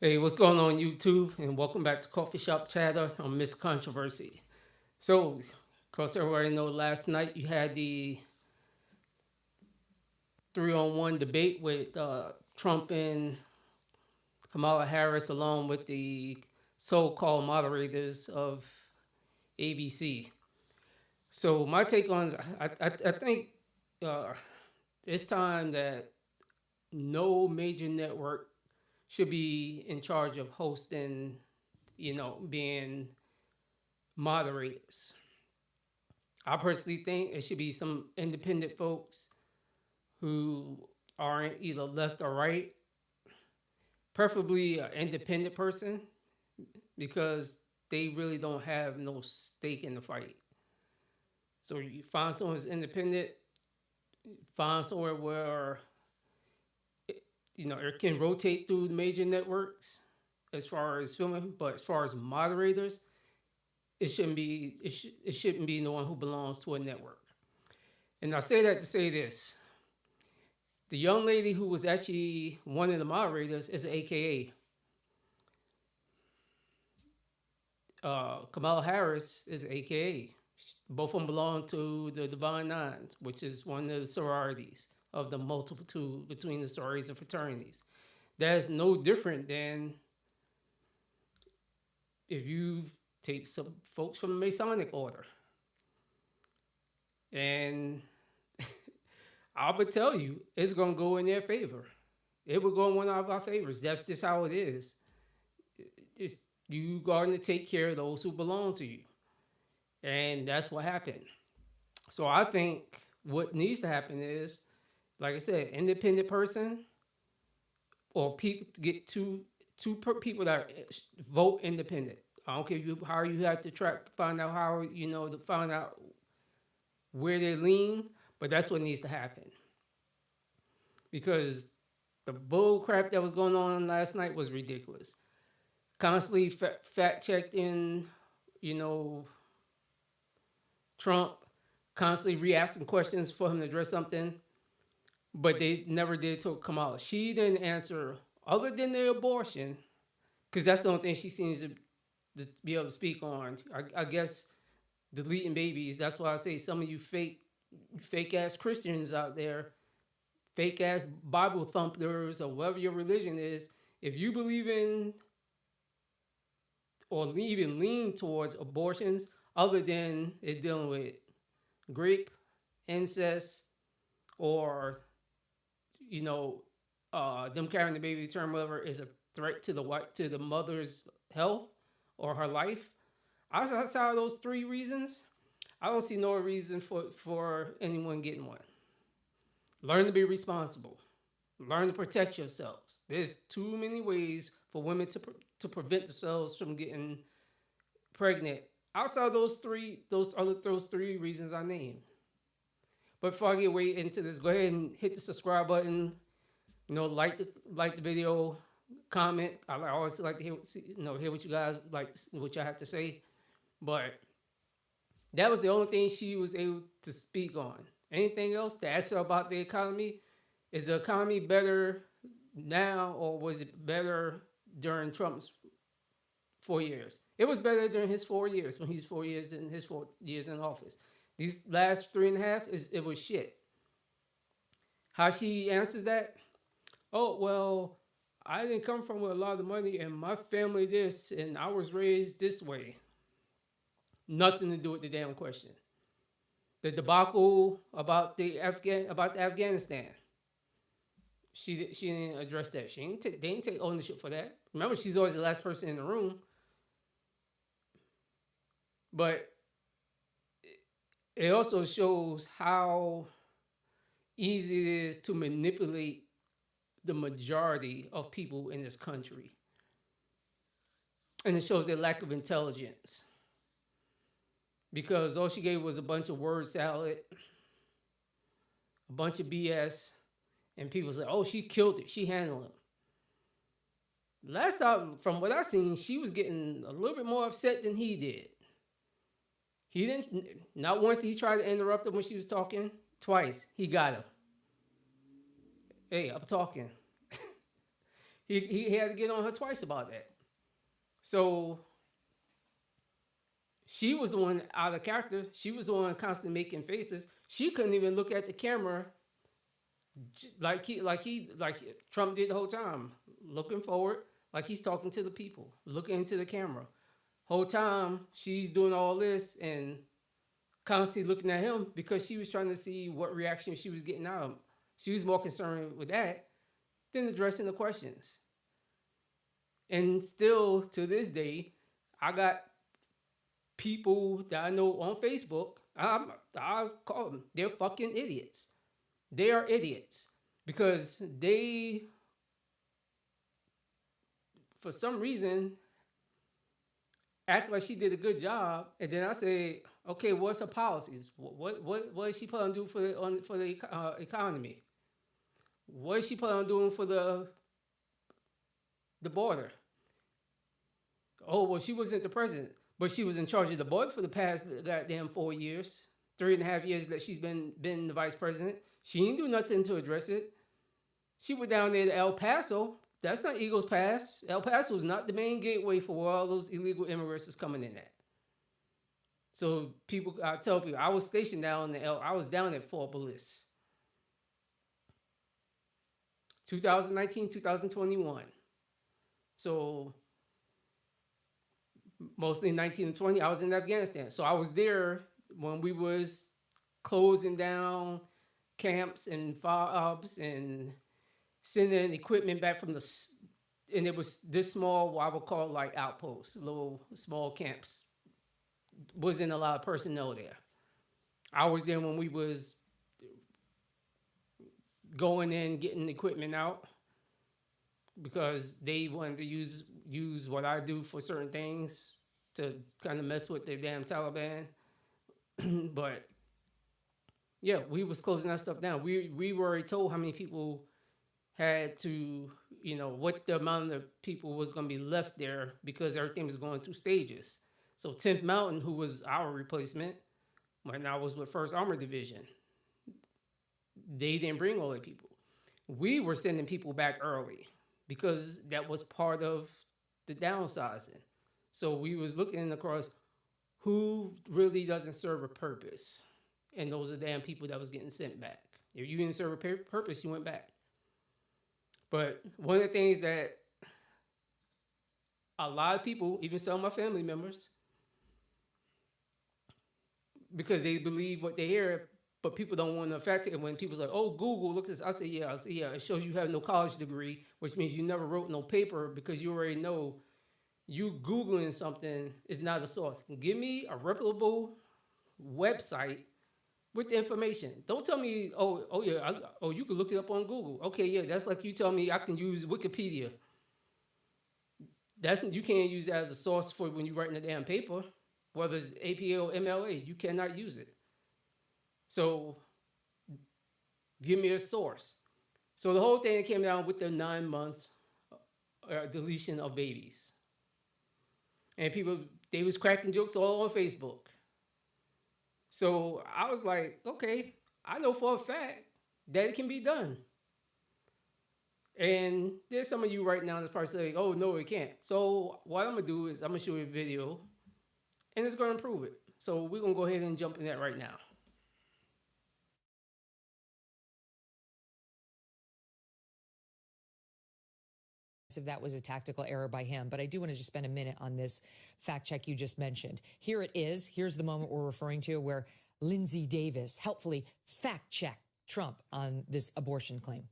Hey, what's going on YouTube? And welcome back to Coffee Shop Chatter on Miss Controversy. So, of course, everybody know last night you had the 3-on-1 debate with Trump and Kamala Harris, along with the so-called moderators of ABC. So, my take on I think uh, it's time that no major network should be in charge of hosting, being moderators. I personally think it should be some independent folks who aren't either left or right, preferably an independent person because they really don't have no stake in the fight. So you find someone who's independent, find somewhere where it can rotate through the major networks as far as filming, but as far as moderators, it shouldn't be no one who belongs to a network. And I say that to say this: the young lady who was actually one of the moderators is an AKA. Kamala Harris is an AKA. Both of them belong to the Divine Nine, which is one of the sororities of the multitude between the sororities and fraternities. That is no different than if you take some folks from the Masonic order. And I would tell you, it's going to go in their favor. It would go in one of our favors. That's just how it is. It's you going to take care of those who belong to you. And that's what happened. So I think what needs to happen is, like I said, independent person or people get people that vote independent. I don't care how you have to find out how to find out where they lean, but that's what needs to happen because the bull crap that was going on last night was ridiculous. Constantly fact checked in, you know, Trump, constantly re-asking questions for him to address something, but they never did to Kamala. She didn't answer other than the abortion, because that's the only thing she seems to be able to speak on. I guess deleting babies. That's why I say some of you fake ass Christians out there, fake ass Bible thumpers or whatever your religion is. If you believe in or even lean towards abortions, other than it dealing with rape, incest, or them carrying the baby term, whatever, is a threat to the mother's health or her life. Outside of those three reasons, I don't see no reason for anyone getting one. Learn to be responsible. Learn to protect yourselves. There's too many ways for women to prevent themselves from getting pregnant. Outside of those three reasons I named. But before I get way into this, go ahead and hit the subscribe button. Like the video, comment. I always like to hear what you guys like, what y'all have to say. But that was the only thing she was able to speak on. Anything else to ask her about the economy? Is the economy better now, or was it better during Trump's 4 years? It was better during his 4 years, when he's 4 years in his 4 years in office. These last 3.5, it was shit. How she answers that? Oh, well, I didn't come from with a lot of money, and my family this, and I was raised this way. Nothing to do with the damn question. The debacle about Afghanistan. She didn't address that. They didn't take ownership for that. Remember, she's always the last person in the room. But it also shows how easy it is to manipulate the majority of people in this country. And it shows their lack of intelligence. Because all she gave was a bunch of word salad, a bunch of BS, and people said, oh, she killed it. She handled it. Last time, from what I seen, she was getting a little bit more upset than he did. He didn't, not once did he try to interrupt her when she was talking. Twice, he got her. Hey, I'm talking. he had to get on her twice about that. So she was the one out of character. She was the one constantly making faces. She couldn't even look at the camera like Trump did the whole time, looking forward, like he's talking to the people, looking into the camera. Whole time she's doing all this and constantly looking at him because she was trying to see what reaction she was getting out of him. She was more concerned with that than addressing the questions. And still to this day, I got people that I know on Facebook. I call them, they're fucking idiots. They are idiots because they, for some reason, act like she did a good job, and then I say, okay, what's her policies? What is she planning to do for the economy? What is she planning on doing for the border? Oh, well, she wasn't the president, but she was in charge of the border for the past goddamn 4 years, 3.5 years that she's been the vice president. She didn't do nothing to address it. She went down there to El Paso. That's not Eagles Pass. El Paso is not the main gateway for where all those illegal immigrants was coming in at. So I tell people, I was stationed down I was down at Fort Bliss. 2019, 2021. So mostly 19 and 20, I was in Afghanistan. So I was there when we was closing down camps and FOBs and sending equipment back from and it was this small, what I would call like outposts, little small camps. Wasn't a lot of personnel there. I was there when we was going in, getting equipment out because they wanted to use what I do for certain things to kind of mess with the damn Taliban. But yeah, we was closing that stuff down. We were already told how many people had to, what the amount of people was going to be left there because everything was going through stages. So 10th Mountain, who was our replacement when I was with 1st Armored Division, they didn't bring all the people. We were sending people back early because that was part of the downsizing. So we was looking across who really doesn't serve a purpose. And those are damn people that was getting sent back. If you didn't serve a purpose, you went back. But one of the things that a lot of people, even some of my family members, because they believe what they hear, but people don't want to fact it. When people's like, oh, Google, look at this. I say, yeah, it shows you have no college degree, which means you never wrote no paper because you already know you Googling something is not a source. Give me a reputable website with the information. Don't tell me, you can look it up on Google. Okay, yeah, that's like you tell me I can use Wikipedia. You can't use that as a source for when you're writing a damn paper, whether it's APA or MLA. You cannot use it. So give me a source. So the whole thing came down with the 9 months deletion of babies. And people, they was cracking jokes all on Facebook. So I was like, okay, I know for a fact that it can be done. And there's some of you right now that's probably saying, oh, no, it can't. So what I'm going to do is I'm going to show you a video, and it's going to prove it. So we're going to go ahead and jump in that right now. If that was a tactical error by him, but I do want to just spend a minute on this fact check you just mentioned. Here it is. Here's the moment we're referring to where Lindsay Davis helpfully fact checked Trump on this abortion claim.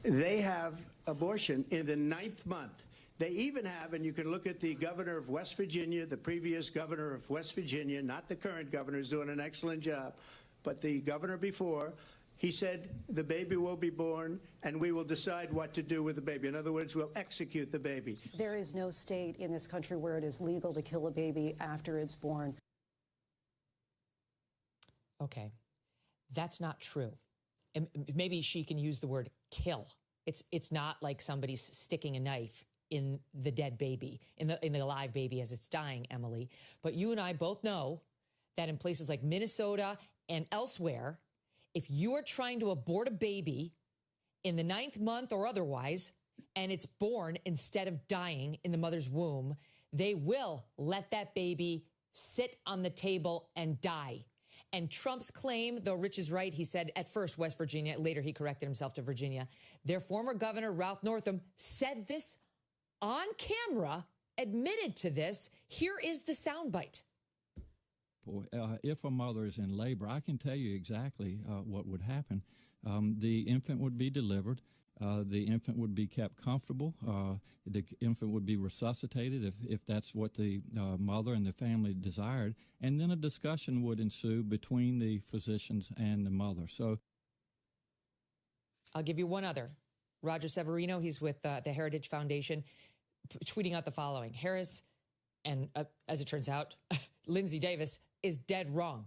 They have abortion in the 9th month. They even have, and you can look at the governor of West Virginia, the previous governor of West Virginia, not the current governor, who's doing an excellent job, but the governor before. He said the baby will be born and we will decide what to do with the baby. In other words, we'll execute the baby. There is no state in this country where it is legal to kill a baby after it's born. Okay, that's not true. And maybe she can use the word kill. It's not like somebody's sticking a knife in the dead baby, in the live baby as it's dying, Emily. But you and I both know that in places like Minnesota and elsewhere, if you are trying to abort a baby in the 9th month or otherwise, and it's born instead of dying in the mother's womb, they will let that baby sit on the table and die. And Trump's claim, though Rich is right, he said at first West Virginia, later he corrected himself to Virginia. Their former governor, Ralph Northam, said this on camera, admitted to this. Here is the soundbite. Boy, if a mother is in labor, I can tell you exactly what would happen. The infant would be delivered. The infant would be kept comfortable. The infant would be resuscitated if that's what the mother and the family desired. And then a discussion would ensue between the physicians and the mother. So I'll give you one other. Roger Severino, he's with the Heritage Foundation, tweeting out the following. Harris, and as it turns out, Lindsay Davis, is dead wrong.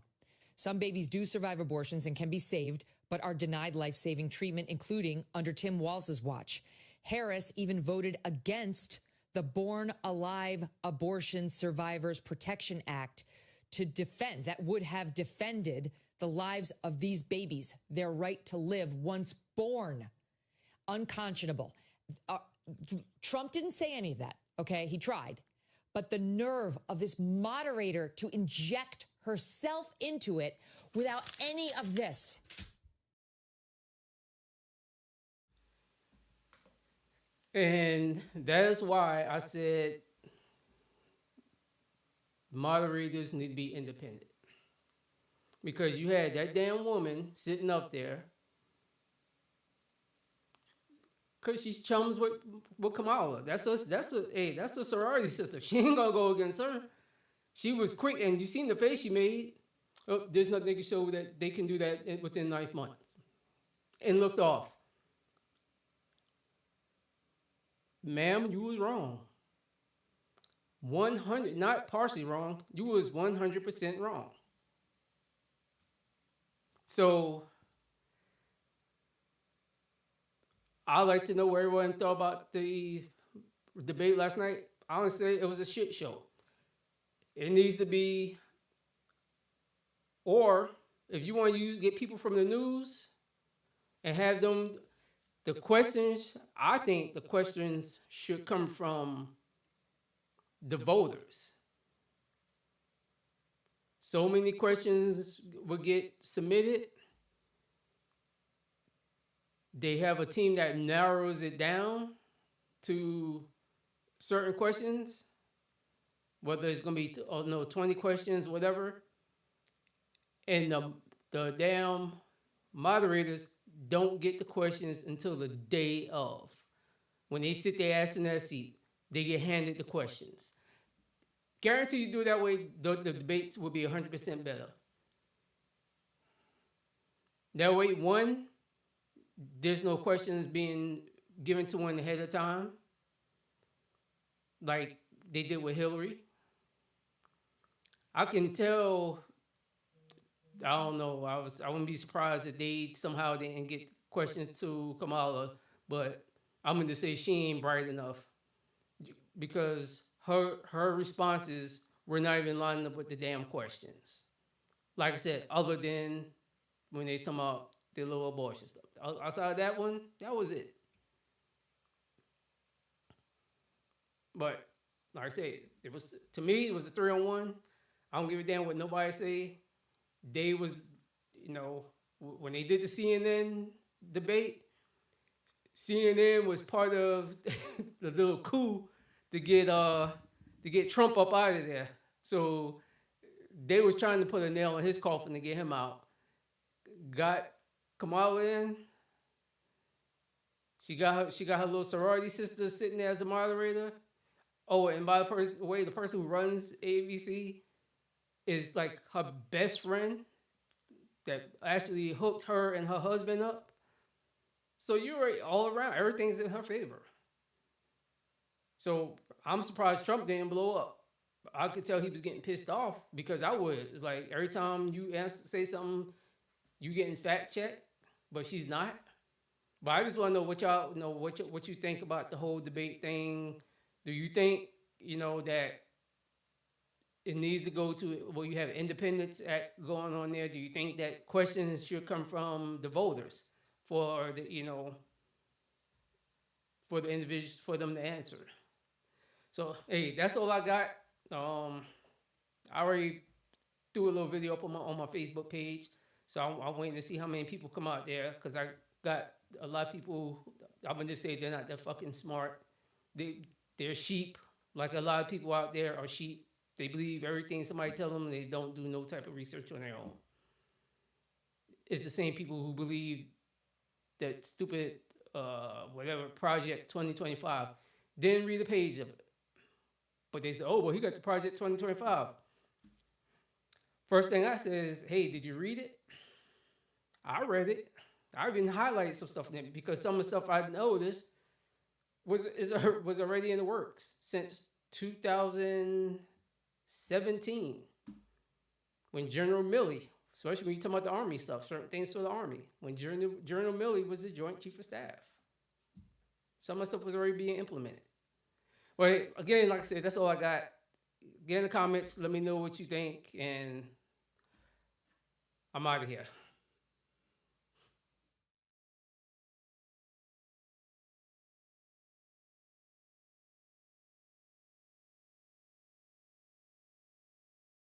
Some babies do survive abortions and can be saved, but are denied life-saving treatment, including under Tim Walz's watch. Harris even voted against the Born Alive Abortion Survivors Protection Act that would have defended the lives of these babies, their right to live once born. Unconscionable. Trump didn't say any of that, okay? He tried. But the nerve of this moderator to inject herself into it without any of this. And that is why I said moderators need to be independent. Because you had that damn woman sitting up there because she's chums with Kamala. That's a sorority sister. She ain't gonna go against her. She was quick, and you seen the face she made. Oh, there's nothing they can show that they can do that within 9 months, and looked off. Ma'am, you was wrong. 100, not partially wrong. You was 100% wrong. So I'd like to know where everyone thought about the debate last night. Honestly, it was a shit show. It needs to be, or if you want to get people from the news and have them, the questions, I think the questions should come from the voters. So many questions will get submitted. They have a team that narrows it down to certain questions, whether it's going to be 20 questions, whatever. And the damn moderators don't get the questions until the day of. When they sit their ass in that seat, they get handed the questions. Guarantee you do it that way, the debates will be 100% better. That way, one, there's no questions being given to one ahead of time, like they did with Hillary. I can tell, I don't know, I wouldn't be surprised if they somehow didn't get questions to Kamala, but I'm going to say she ain't bright enough because her responses were not even lining up with the damn questions. Like I said, other than when they was talking about the little abortion stuff. Outside that one, that was it. But like I said, to me, it was a 3-on-1. I don't give a damn what nobody say. They was, when they did the CNN debate, CNN was part of the little coup to get Trump up out of there. So they was trying to put a nail in his coffin to get him out. Got Kamala in. She got her little sorority sister sitting there as a moderator. Oh, and by the way, the person who runs ABC is like her best friend that actually hooked her and her husband up. So you're all around. Everything's in her favor. So I'm surprised Trump didn't blow up. I could tell he was getting pissed off because I would. It's like every time you say something, you getting fact checked, but she's not. But I just want to know what y'all know, what you think about the whole debate thing. Do you think, that it needs to go to, well, you have independents going on there. Do you think that questions should come from the voters for for the individuals for them to answer. So hey, that's all I got. I already threw a little video up on my Facebook page, so I'm waiting to see how many people come out there because I got a lot of people. I'm gonna just say they're not that fucking smart. They're sheep. Like a lot of people out there are sheep. They believe everything somebody tell them. They don't do no type of research on their own. It's the same people who believe that stupid whatever Project 2025. Didn't read a page of it. But they said, oh, well, he got the Project 2025. First thing I said is, hey, did you read it? I read it. I even highlighted some stuff in it because some of the stuff I noticed was already in the works since 2017 when General Milley, especially when you talk about the Army stuff, certain things for the Army, when General Milley was the Joint Chief of Staff. Some of the stuff was already being implemented. But again, like I said, that's all I got. Get in the comments. Let me know what you think. And I'm out of here.